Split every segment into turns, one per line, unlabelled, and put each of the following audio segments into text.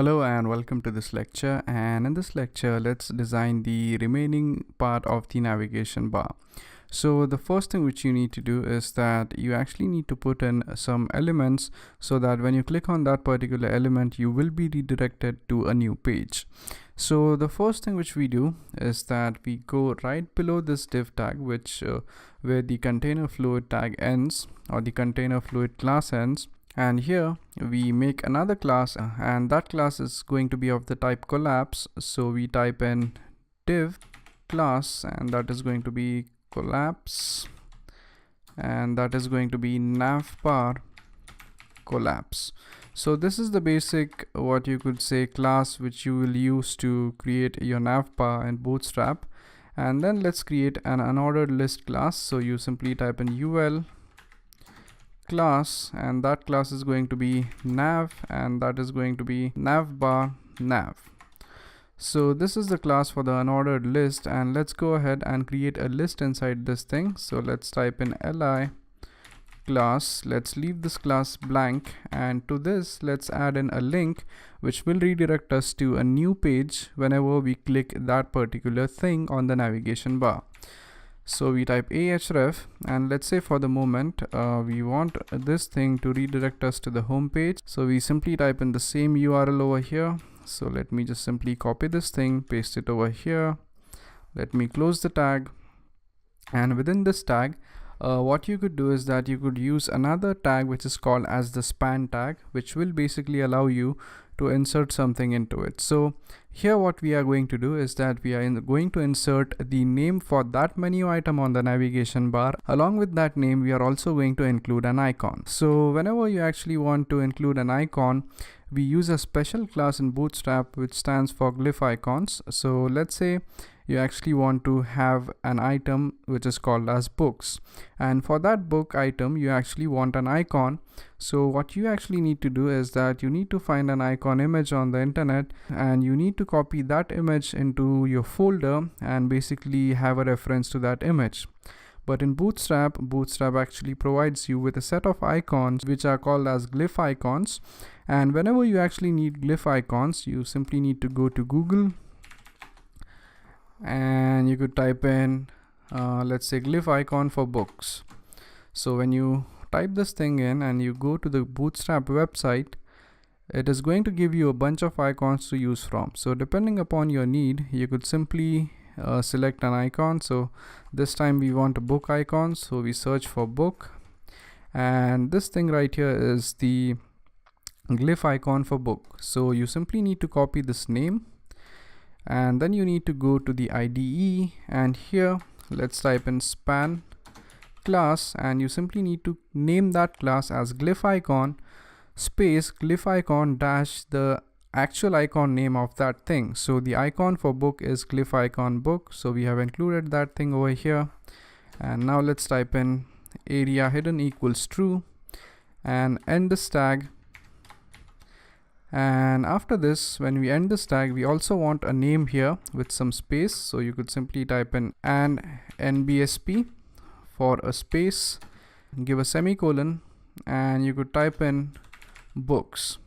Hello and welcome to this lecture, and in this lecture let's design the remaining part of the navigation bar. So the first thing which you need to do is that you actually need to put in some elements so that when you click on that particular element you will be redirected to a new page. So the first thing which we do is that we go right below this div tag where the container fluid tag ends, or the container fluid class ends. And here we make another class, and that class is going to be of the type collapse. So we type in div class, and that is going to be collapse, and that is going to be navbar collapse. So this is the basic, what you could say, class which you will use to create your navbar in Bootstrap. And then let's create an unordered list class. So you simply type in ul class, and that class is going to be nav, and that is going to be navbar nav. So this is the class for the unordered list, and let's go ahead and create a list inside this thing. So let's type in li class, let's leave this class blank, and to this let's add in a link which will redirect us to a new page whenever we click that particular thing on the navigation bar. So we type ahref, and let's say for the moment we want this thing to redirect us to the home page. So we simply type in the same URL over here. So let me just simply copy this thing, paste it over here. Let me close the tag, and within this tag what you could do is that you could use another tag which is called as the span tag, which will basically allow you to insert something into it. So here what we are going to do is that we are going to insert the name for that menu item on the navigation bar. Along with that name, we are also going to include an icon. So whenever you actually want to include an icon, we use a special class in Bootstrap which stands for glyph icons. So let's say you actually want to have an item which is called as books, and for that book item you actually want an icon. So what you actually need to do is that you need to find an icon image on the internet, and you need to copy that image into your folder and basically have a reference to that image. But in Bootstrap actually provides you with a set of icons which are called as glyph icons, and whenever you actually need glyph icons, you simply need to go to Google, and you could type in let's say glyph icon for books. So when you type this thing in and you go to the Bootstrap website, it is going to give you a bunch of icons to use from. So depending upon your need, you could simply select an icon. So this time we want a book icon, so we search for book, and this thing right here is the glyph icon for book. So you simply need to copy this name, and then you need to go to the IDE, and here let's type in span class, and you simply need to name that class as glyph icon space glyph icon dash the actual icon name of that thing. So the icon for book is glyph icon book, so we have included that thing over here. And now let's type in area hidden equals true and end this tag. And after this, when we end this tag, we also want a name here with some space. So you could simply type in and NBSP for a space, give a semicolon, and you could type in books.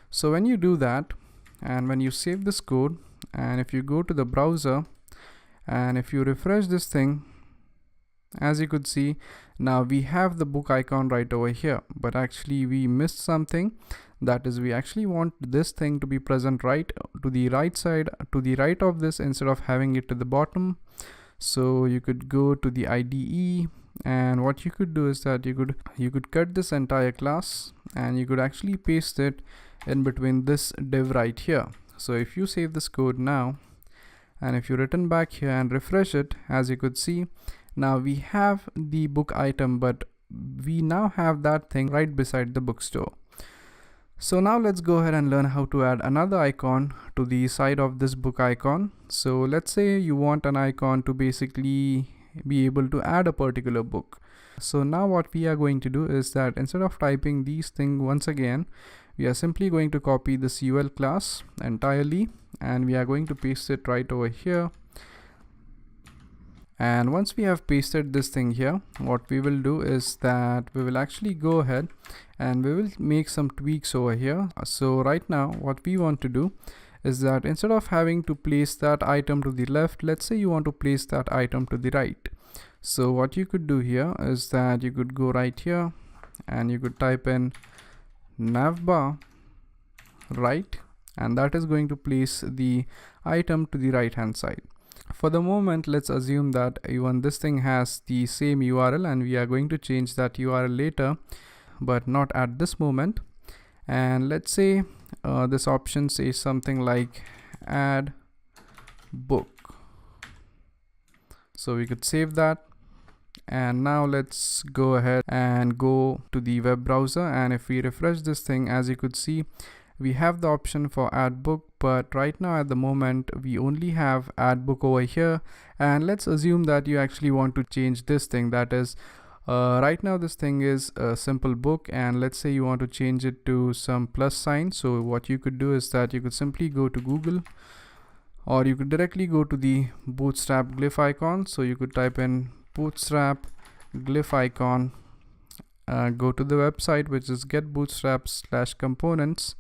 So when you do that, and when you save this code, and if you go to the browser and if you refresh this thing, as you could see, now we have the book icon right over here, but actually we missed something. That is, we actually want this thing to be present right to the right side, to the right of this, instead of having it to the bottom. So you could go to the IDE, and what you could do is that you could cut this entire class, and you could actually paste it in between this div right here. So if you save this code now, and if you return back here and refresh it, as you could see, now we have the book item, but we now have that thing right beside the bookstore. So now let's go ahead and learn how to add another icon to the side of this book icon. So let's say you want an icon to basically be able to add a particular book. So now what we are going to do is that instead of typing these things once again, we are simply going to copy this UL class entirely, and we are going to paste it right over here. And once we have pasted this thing here, what we will do is that we will actually go ahead and we will make some tweaks over here. So right now what we want to do is that instead of having to place that item to the left, let's say you want to place that item to the right. So what you could do here is that you could go right here and you could type in navbar right, and that is going to place the item to the right hand side. For the moment, let's assume that even this thing has the same URL, and we are going to change that URL later, but not at this moment. And let's say this option says something like add book. So we could save that. And now let's go ahead and go to the web browser, and if we refresh this thing, as you could see, we have the option for add book, but right now at the moment we only have add book over here. And let's assume that you actually want to change this thing, that is right now this thing is a simple book, and let's say you want to change it to some plus sign. So what you could do is that you could simply go to Google, or you could directly go to the bootstrap glyph icon. So you could type in bootstrap glyph icon, go to the website, which is getbootstrap/components,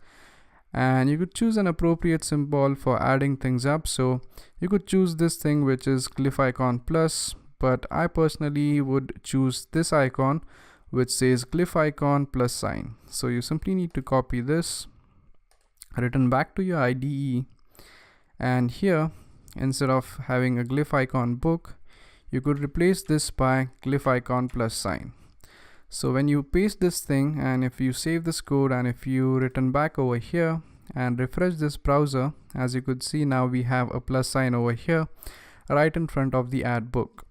and you could choose an appropriate symbol for adding things up. So you could choose this thing, which is glyph icon plus, but I personally would choose this icon which says glyph icon plus sign. So you simply need to copy this, return back to your IDE, and here instead of having a glyph icon book, you could replace this by glyph icon plus sign. So when you paste this thing, and if you save this code, and if you return back over here and refresh this browser, as you could see, now we have a plus sign over here right in front of the add book.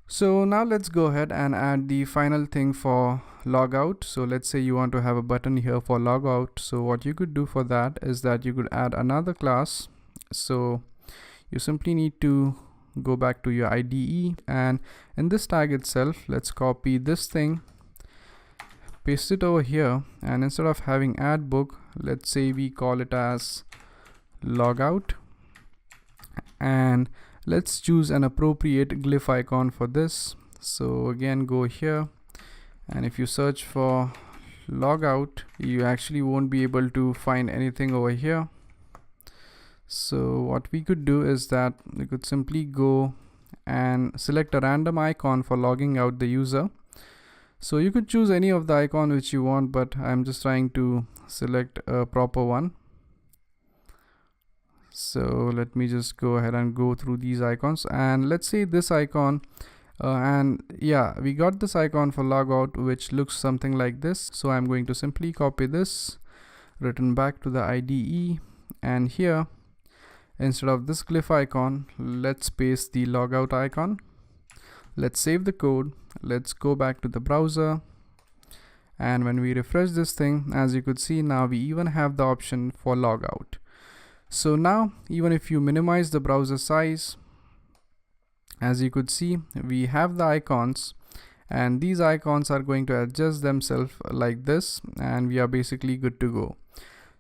So now let's go ahead and add the final thing for logout. So let's say you want to have a button here for logout. So what you could do for that is that you could add another class. So you simply need to go back to your IDE, and in this tag itself, let's copy this thing, paste it over here, and instead of having add book, let's say we call it as logout, and let's choose an appropriate glyph icon for this. So again, go here, and if you search for logout, you actually won't be able to find anything over here. So what we could do is that we could simply go and select a random icon for logging out the user. So you could choose any of the icon which you want, but I'm just trying to select a proper one. So let me just go ahead and go through these icons, and let's say this icon, and yeah, we got this icon for logout which looks something like this. So I'm going to simply copy this, return back to the IDE, and here instead of this glyph icon, let's paste the logout icon. Let's save the code. Let's go back to the browser, and when we refresh this thing, as you could see, now we even have the option for logout. So now even if you minimize the browser size, as you could see, we have the icons, and these icons are going to adjust themselves like this, and we are basically good to go.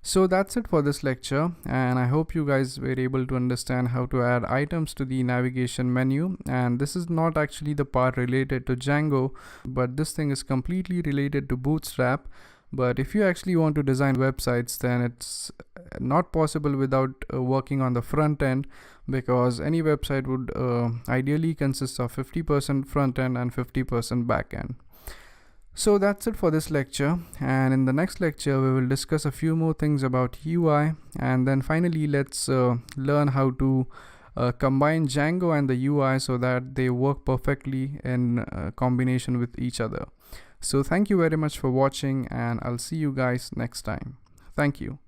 So that's it for this lecture, and I hope you guys were able to understand how to add items to the navigation menu. And this is not actually the part related to Django, but this thing is completely related to Bootstrap. But if you actually want to design websites, then it's not possible without working on the front end, because any website would ideally consist of 50% front end and 50% back end. So that's it for this lecture, and in the next lecture we will discuss a few more things about UI, and then finally let's learn how to combine Django and the UI so that they work perfectly in combination with each other. So thank you very much for watching, and I'll see you guys next time. Thank you.